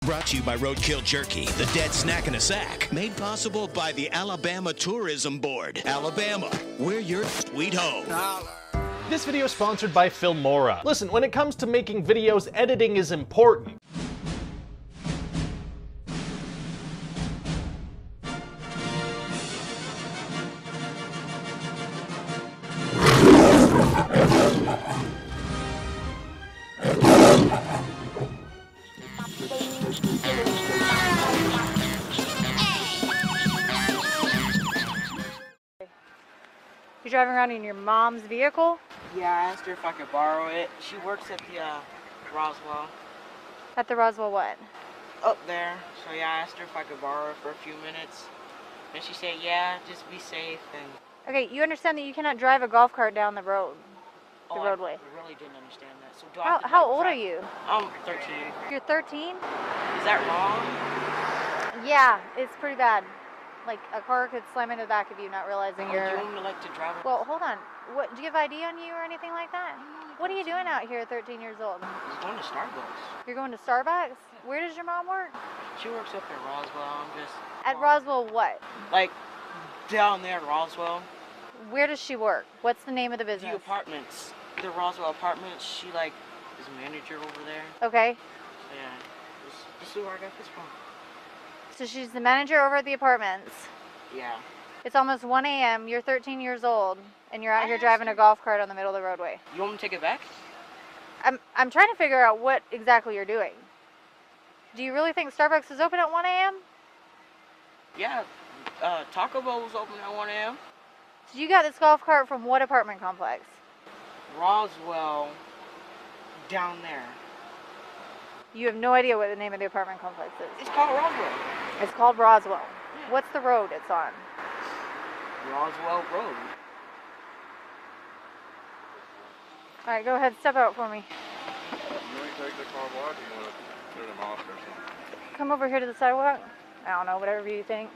Brought to you by Roadkill Jerky, the dead snack in a sack. Made possible by the Alabama Tourism Board. Alabama, we're your sweet home. This video is sponsored by Filmora. Listen, when it comes to making videos, editing is important. You're driving around in your mom's vehicle? Yeah, I asked her if I could borrow it. She works at the Roswell. At the Roswell what? Up there. So yeah, I asked her if I could borrow it for a few minutes. And she said, yeah, just be safe. And Okay, you understand that you cannot drive a golf cart down the road, roadway. I really didn't understand that. So do I have to, how like, old are drive- you? I'm 13. You're 13? Is that wrong? Yeah, it's pretty bad. Like, a car could slam into the back of you not realizing Or you're... do you want me to like to drive? Well, hold on. What, do you have ID on you or anything like that? What are you doing out here at 13 years old? I'm just going to Starbucks. You're going to Starbucks? Where does your mom work? She works up at Roswell. I'm just At Roswell what? like down there at Roswell. Where does she work? What's the name of the business? The apartments. The Roswell apartments. She like is a manager over there. Okay. Yeah. This is where I got this from. So she's the manager over at the apartments. Yeah. It's almost 1 a.m. You're 13 years old, and you're out here driving a golf cart on the middle of the roadway. You want me to take it back? I'm trying to figure out what exactly you're doing. Do you really think Starbucks is open at 1 a.m.? Yeah. Taco Bell was open at 1 a.m. So you got this golf cart from what apartment complex? Roswell, down there. You have no idea what the name of the apartment complex is. It's called Roswell. It's called Roswell. Yeah. What's the road it's on? Roswell Road. All right, go ahead, step out for me. You want to take the car wide, or you want to turn them off or something? Come over here to the sidewalk. I don't know, whatever you think.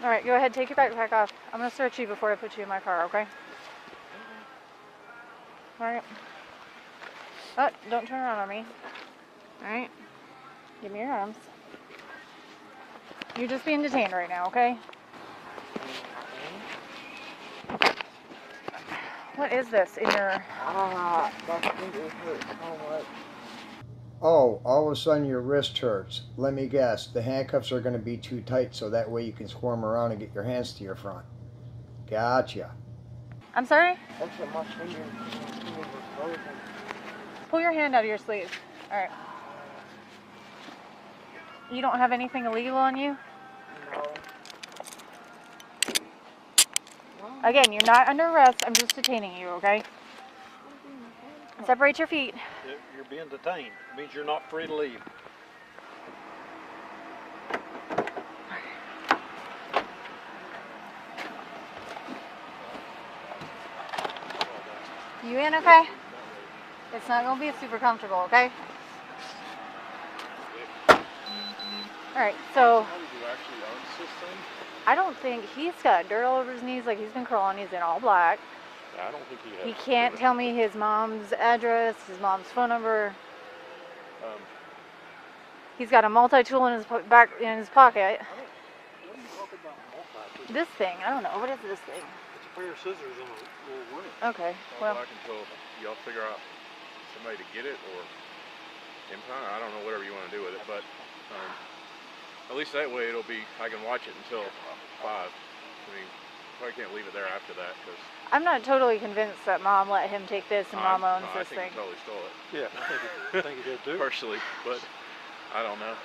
All right, go ahead, take your backpack off. I'm gonna search you before I put you in my car, okay? All right. Oh, don't turn around on me. All right. Give me your arms. You're just being detained right now, okay? What is this in your... My finger hurts so much. Oh, all of a sudden your wrist hurts. Let me guess, the handcuffs are going to be too tight so that way you can squirm around and get your hands to your front. Gotcha. I'm sorry? Actually, my finger was frozen. Pull your hand out of your sleeve. All right. You don't have anything illegal on you? No. Again, you're not under arrest. I'm just detaining you, okay? Separate your feet. You're being detained. It means you're not free to leave. You in, okay? It's not going to be super comfortable, okay? Alright, so... Who actually owns this thing? I don't think... He's got dirt all over his knees like he's been crawling. He's in all black. Yeah, I don't think he has. He can't tell me his mom's address, his mom's phone number. He's got a multi-tool in his back in his pocket. What are you talking about multi-tool? This thing, I don't know. What is this thing? It's a pair of scissors in a little ring. Okay, Well, well, I can tell y'all figure out somebody to get it or implant. I don't know, whatever you want to do with it, but at least that way it'll be. I can watch it until 5. I mean, probably can't leave it there after that because. I'm not totally convinced that Mom let him take this and Mom owns I this think thing. he totally stole it. Yeah, I think he did too. Partially, but I don't know.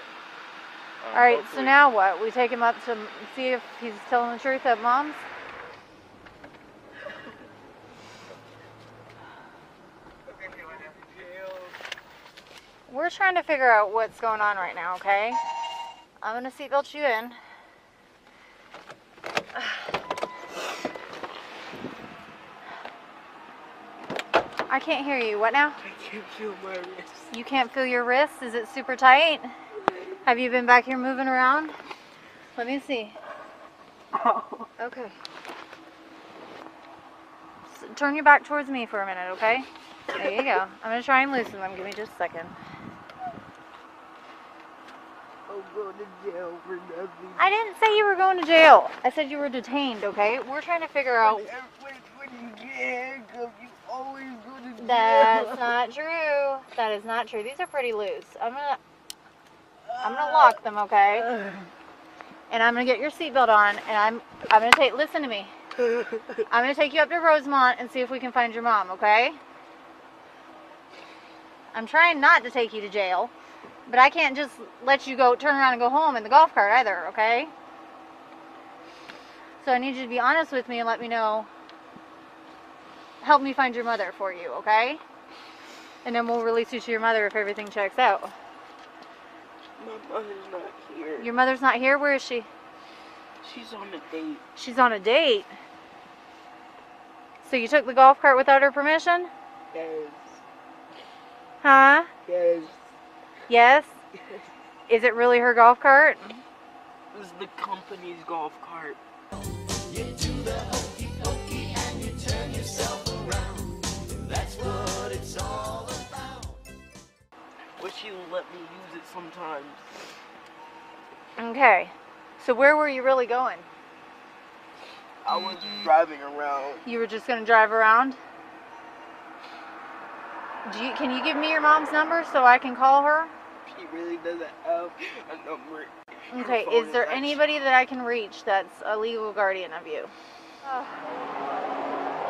All right, so Hopefully- now what? We take him up to see if he's telling the truth at Mom's? We're trying to figure out what's going on right now, okay? I'm going to seatbelt you in. I can't hear you. What now? I can't feel my wrist. You can't feel your wrist? Is it super tight? Have you been back here moving around? Let me see. Okay. Turn your back towards me for a minute, okay? There you go. I'm gonna try and loosen them. Give me just a second. I'll go to jail for nothing. I didn't say you were going to jail. I said you were detained, okay? We're trying to figure out... When you get handcuffed, you always go to jail. That's not true. That is not true. These are pretty loose. I'm gonna lock them, okay? And I'm gonna get your seatbelt on, and I'm gonna take... Listen to me. I'm gonna take you up to Rosemont and see if we can find your mom, okay? I'm trying not to take you to jail, but I can't just let you go turn around and go home in the golf cart either, okay? So I need you to be honest with me and let me know. Help me find your mother for you, okay? And then we'll release you to your mother if everything checks out. My mother's not here. Your mother's not here? Where is she? She's on a date. She's on a date. So you took the golf cart without her permission? Yes. Huh? Yes. Yes? Is it really her golf cart? This is the company's golf cart. You do the hokey pokey and you turn yourself around. That's what it's all about. Wish you would let me use it sometimes. Okay. So where were you really going? I was driving around. You were just going to drive around? Can you give me your mom's number so I can call her? She really doesn't have a number. Okay, is there anybody that I can reach that's a legal guardian of you?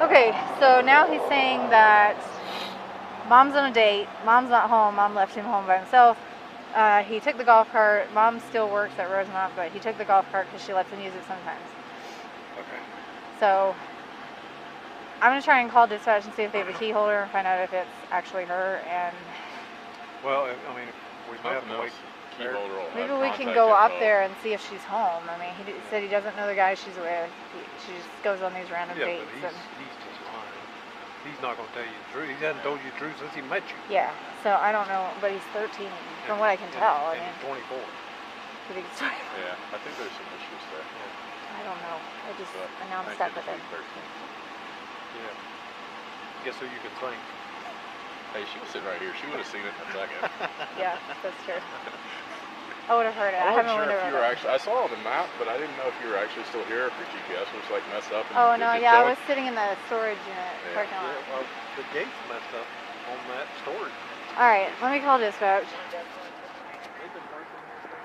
Okay, so now he's saying that mom's on a date, mom's not home, mom left him home by himself. He took the golf cart, mom still works at Rosemont, but he took the golf cart because she lets him use it sometimes. Okay. So I'm going to try and call dispatch and see if they have a key holder and find out if it's actually her. And Well, I mean, we might have to wait. Key holder will maybe have we can contact go up info. there and see if she's home. I mean, he said he doesn't know the guy she's with. She just goes on these random Yeah, dates. but he's just lying. He's not going to tell you the truth. He hasn't told you the truth since he met you. Yeah, so I don't know, but he's 13 from what I can tell. I And mean, he's 24. I think it's 20. Yeah, I think there's some issues there. I don't know. I just But announced I that think with it's him. 13. Yeah. Guess who you can thank? Hey, she was sitting right here. She would have seen it in a second. Yeah, that's true. I would have heard it. I I wasn't haven't sure wondered if you about were it. actually. I saw on the map, but I didn't know if you were actually still here. If your GPS was like messed up. And Oh it no, just yeah, I showed. was sitting in the storage unit parking lot. Yeah, well, the gate's messed up on that storage. All right, let me call dispatch. They've been working this thing.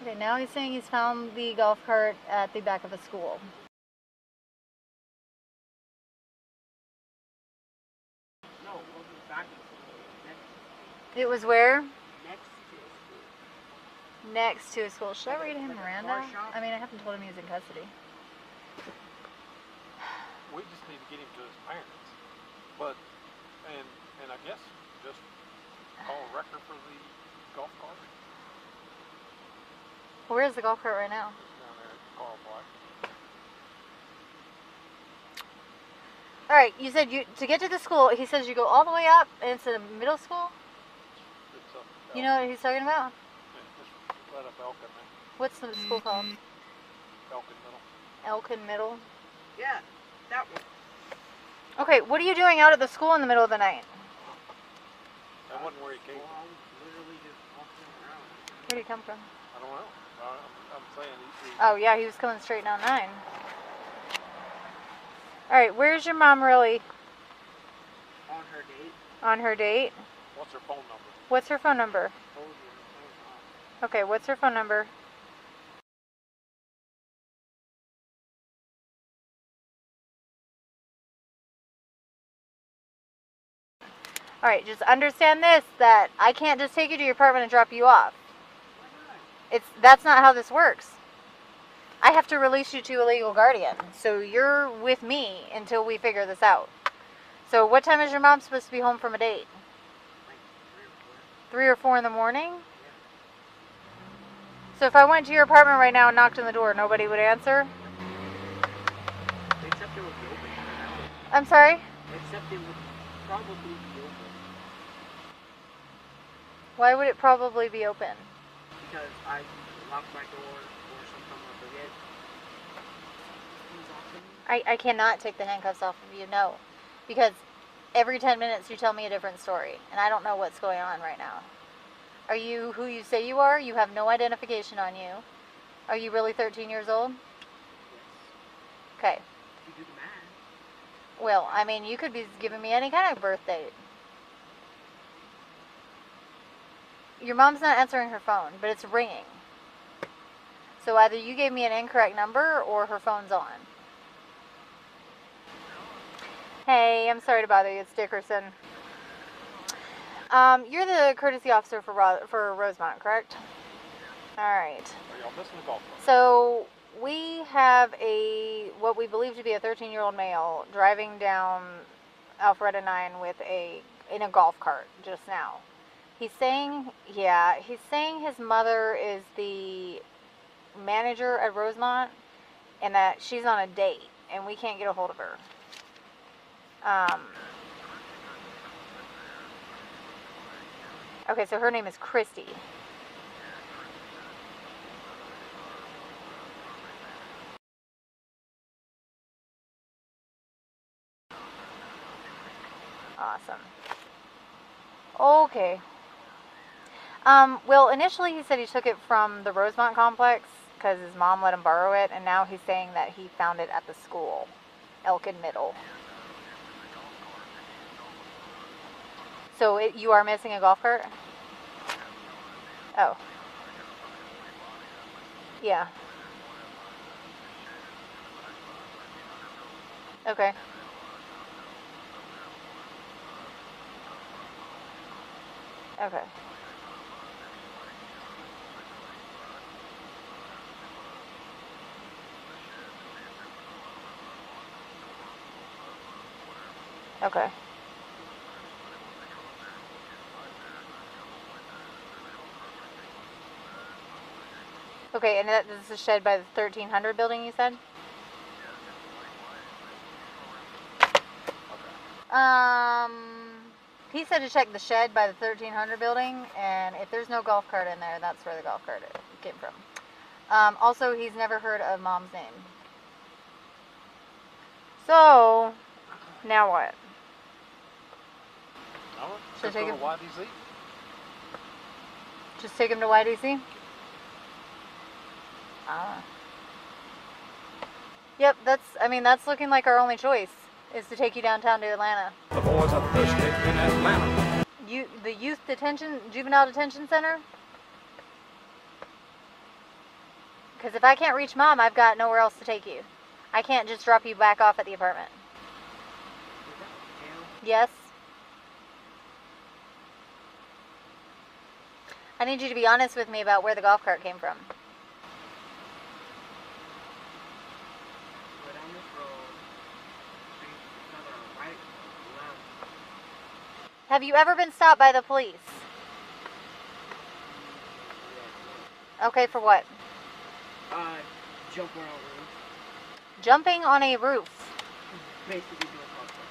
Okay, now he's saying he's found the golf cart at the back of a school. No, it wasn't back. It was where? Next to it. Next to a school. Should I read him Like a Miranda? car shop? I mean, I haven't told him he's in custody. We just need to get him to his parents. But, and I guess just call a wrecker for the golf cart. Where is the golf cart right now? Down there at Carl Black. All right, you said to get to the school, he says you go all the way up and it's a middle school? It's up. You know what he's talking about? Yeah, it's right up Elkin there. What's the school called? Elkin Middle. Elkin Middle? Yeah, that one. Okay, what are you doing out at the school in the middle of the night? That wasn't where he came Well, from. I was literally just walking around. Where did he come from? I don't know. I'm saying he Oh yeah, he was coming straight down 9. All right, where's your mom really On her date. on her date? what's her phone number? What's her phone number? Told you. It was Okay, what's her phone number? All right, just understand this, that I can't just take you to your apartment and drop you off. That's not how this works. I have to release you to a legal guardian. So you're with me until we figure this out. So what time is your mom supposed to be home from a date? like 3 or 4 in the morning? So if I went to your apartment right now and knocked on the door, nobody would answer? Except it would be open. I'm sorry? Except it would probably be open. Why would it probably be open? Because I locked my door or something, I forget. Who's off in I cannot take the handcuffs off of you, no. Because every 10 minutes you tell me a different story, and I don't know what's going on right now. Are you who you say you are? You have no identification on you. Are you really 13 years old? Yes. Okay. You do the math. Well, I mean, you could be giving me any kind of birth date. Your mom's not answering her phone, but it's ringing. So either you gave me an incorrect number or her phone's on. Hey, I'm sorry to bother you. It's Dickerson. You're the courtesy officer for Rosemont, correct? All right. Are y'all missing the golf cart? So we have what we believe to be a 13-year-old male driving down Alpharetta 9 in a golf cart just now. He's saying his mother is the manager at Rosemont and that she's on a date and we can't get a hold of her. Okay, so her name is Christy. Awesome. Okay. Well, initially he said he took it from the Rosemont complex because his mom let him borrow it, and now he's saying that he found it at the school, Elkin Middle. So you are missing a golf cart? Oh. Yeah. Okay. Okay. Okay. Okay, and this is a shed by the 1300 building, you said? He said to check the shed by the 1300 building, and if there's no golf cart in there, that's where the golf cart came from. Also, he's never heard of Mom's name. So, now what? Just go to YDC. Just take him to YDC? Yep, that's looking like our only choice, is to take you downtown to Atlanta. The boys are thirsty in Atlanta. The juvenile detention center? Because if I can't reach Mom, I've got nowhere else to take you. I can't just drop you back off at the apartment. Yes? I need you to be honest with me about where the golf cart came from. Have you ever been stopped by the police? Okay, for what? Jumping on a roof. Jumping on a roof. Basically doing parkour.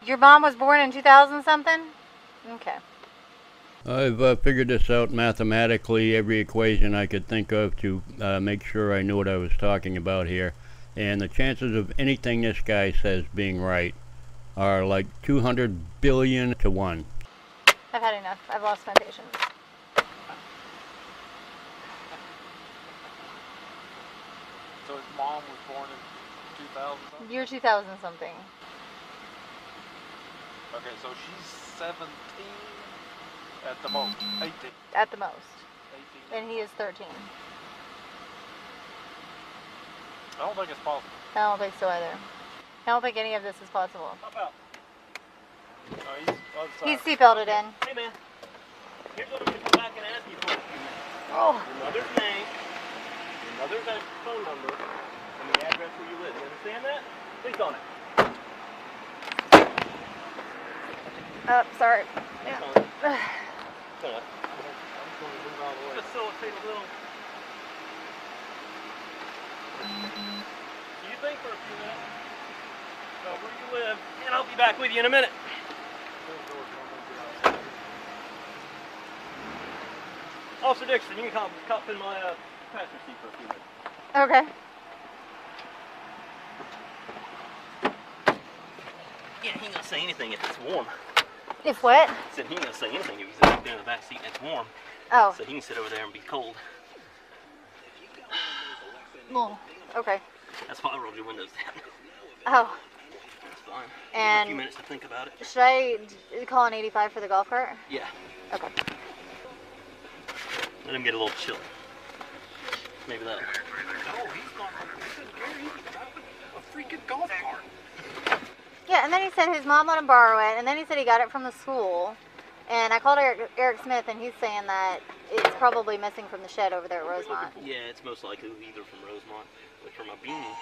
Your mom was born in 2000 something? Okay. I've figured this out mathematically, every equation I could think of to make sure I knew what I was talking about here. And the chances of anything this guy says being right are like 200 billion to 1. I've had enough. I've lost my patience. So his mom was born in 2000 something? Year 2000 something. Okay, so she's 17 at the most. 18. At the most. 18. And he is 13. I don't think it's possible. I don't think so either. I don't think any of this is possible. How about? He's seatbelted in. Hey man, here's what I'm going to come back and ask you for in a few minutes. Oh. Your mother's name, your mother's phone number, and the address where you live. You understand that? Please on it. Sorry. Yeah. Facilitate a little. You think for a few minutes about where you live, and I'll be back with you in a minute. Officer Dixon, you can cop in my passenger seat for a few minutes. Okay. Yeah, he ain't gonna say anything if it's warm. If what? I said he ain't gonna say anything if he's up there in the back seat and it's warm. Oh. So he can sit over there and be cold. Well, okay. That's why I rolled your windows down. Oh. That's fine. And a few minutes to think about it. Should I call an 85 for the golf cart? Yeah. Okay. Let him get a little chill. Maybe that'll work. No, he's not. A freaking golf cart. Yeah, and then he said his mom let him borrow it, and then he said he got it from the school. And I called Eric Smith, and he's saying that it's probably missing from the shed over there at Rosemont. Yeah, it's most likely either from Rosemont or from a beanie.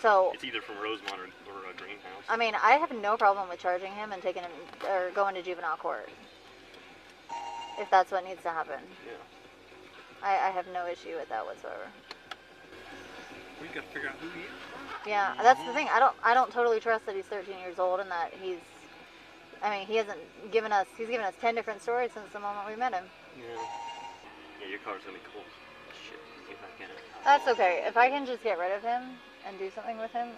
So it's either from Rosemont or a greenhouse. I mean, I have no problem with charging him and taking him or going to juvenile court if that's what needs to happen. Yeah. I have no issue with that whatsoever. We got to figure out who he is. Yeah, that's the thing. I don't totally trust that he's 13 years old and that he's. I mean, he's given us 10 different stories since the moment we met him. Yeah. Yeah, your car's gonna be cool. Shit. Get back in it. That's okay. If I can just get rid of him and do something with him.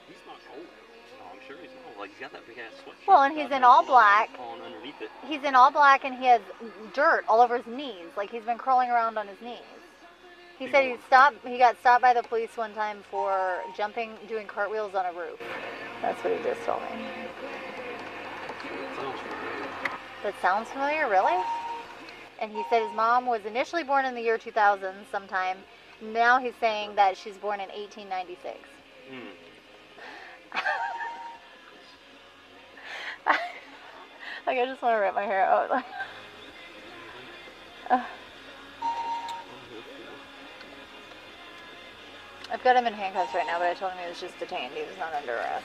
He's not cold. No, I'm sure he's not. Like, he's got that big ass sweatshirt. Well, and he's in all black. On underneath it. He's in all black and he has dirt all over his knees. Like he's been crawling around on his knees. He said he got stopped by the police one time for doing cartwheels on a roof. That's what he just told me. That sounds familiar, really? And he said his mom was initially born in the year 2000 sometime. Now he's saying that she's born in 1896. Like, I just want to rip my hair out. I've got him in handcuffs right now, but I told him he was just detained. He was not under arrest.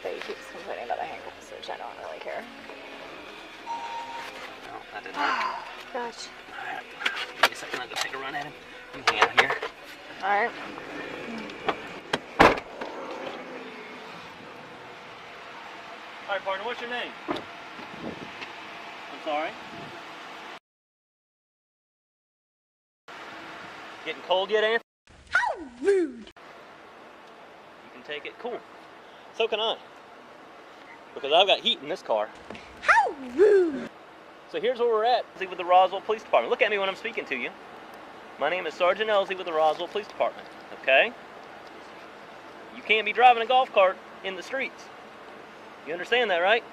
But he keeps complaining about the handcuffs, which I don't really care. No, that didn't work. Gosh. Alright. Give me a second, I'll go take a run at him. You hang out here. Alright. Alright, partner, what's your name? I'm sorry? Getting cold yet, Anthony? How rude! You can take it? Cool. So can I. Because I've got heat in this car. How rude! So here's where we're at. With the Roswell Police Department. Look at me when I'm speaking to you. My name is Sergeant Elsie with the Roswell Police Department. Okay? You can't be driving a golf cart in the streets. You understand that, right?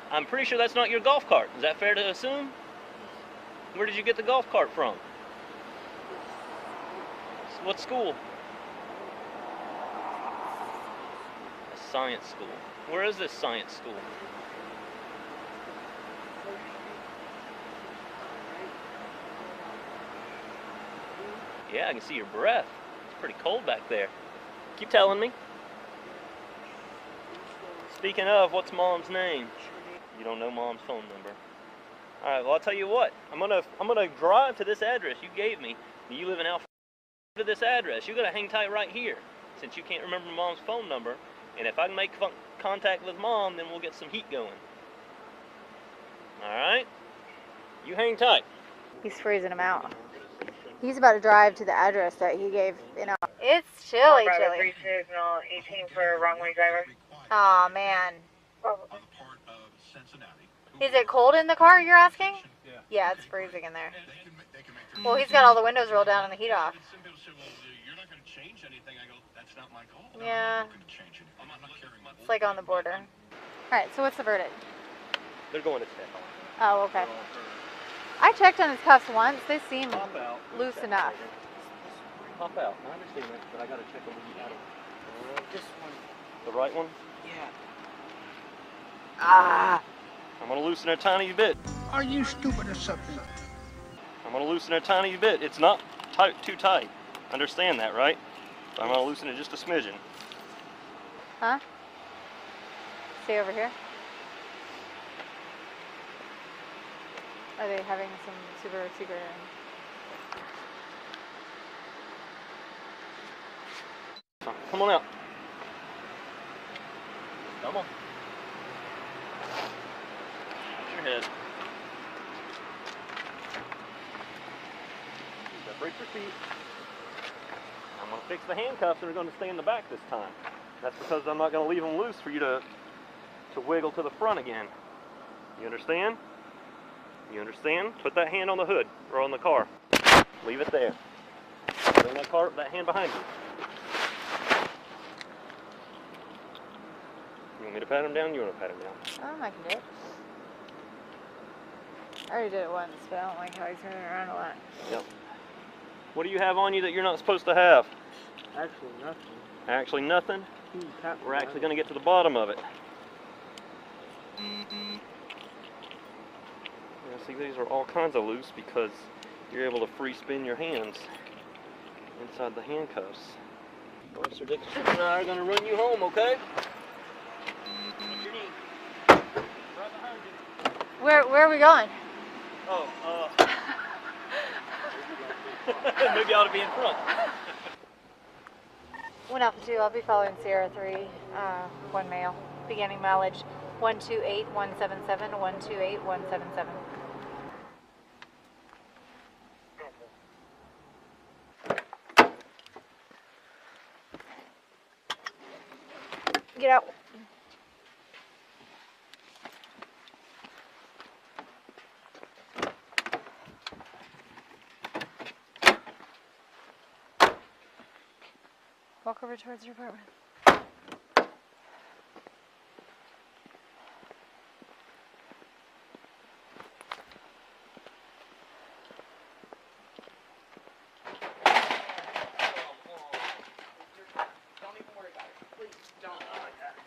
I'm pretty sure that's not your golf cart. Is that fair to assume? Where did you get the golf cart from? What school? A science school. Where is this science school? Yeah, I can see your breath. It's pretty cold back there. Keep telling me. Speaking of, what's Mom's name? You don't know Mom's phone number. All right, well, I'll tell you what. I'm gonna drive to this address you gave me. You live in Alpha. To this address, you're gonna hang tight right here, since you can't remember Mom's phone number. And if I can make contact with Mom, then we'll get some heat going. All right? You hang tight. He's freezing him out. He's about to drive to the address that he gave. It's chilly, chilly. Signal 18 for wrong way driver. Aw, man. Is it cold in the car, you're asking? Yeah, it's freezing in there. Well, he's got all the windows rolled down and the heat off. Yeah. It's like on the border. Alright, so what's the verdict? They're going to 10. Oh, okay. I checked on his cuffs once. They seem loose enough. Pop out. I understand that, but I gotta check on the other. This one. The right one? Yeah. Ah! I'm gonna loosen it a tiny bit. Are you stupid or something? I'm gonna loosen it a tiny bit. It's not too tight. Understand that, right? So I'm gonna loosen it just a smidgen. Huh? Stay over here. Are they having some super secret? Come on out. Come on. Watch your head. Brace your feet. I'm going to fix the handcuffs and they're going to stay in the back this time. That's because I'm not going to leave them loose for you to wiggle to the front again. You understand? You understand? Put that hand on the hood or on the car. Leave it there. Bring that hand behind you. You want me to pat him down? You want to pat him down? I can do it. I already did it once, but I don't like how he's turning around a lot. Yep. What do you have on you that you're not supposed to have? Actually, nothing. Actually nothing? We're actually going to get to the bottom of it. Yeah, see, these are all kinds of loose because you're able to free spin your hands inside the handcuffs. Officer Dickinson and I are going to run you home, okay? What's your knee? Right behind you. Where are we going? Oh, maybe I ought to be in front. 1 Alpha 2, I'll be following Sierra 3, 1 male. Beginning mileage 128177, 128177. Get out. Walk over towards your apartment.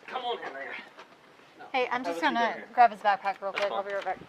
Come on in there. Hey, I'm just gonna grab his backpack real quick. I'll be right back.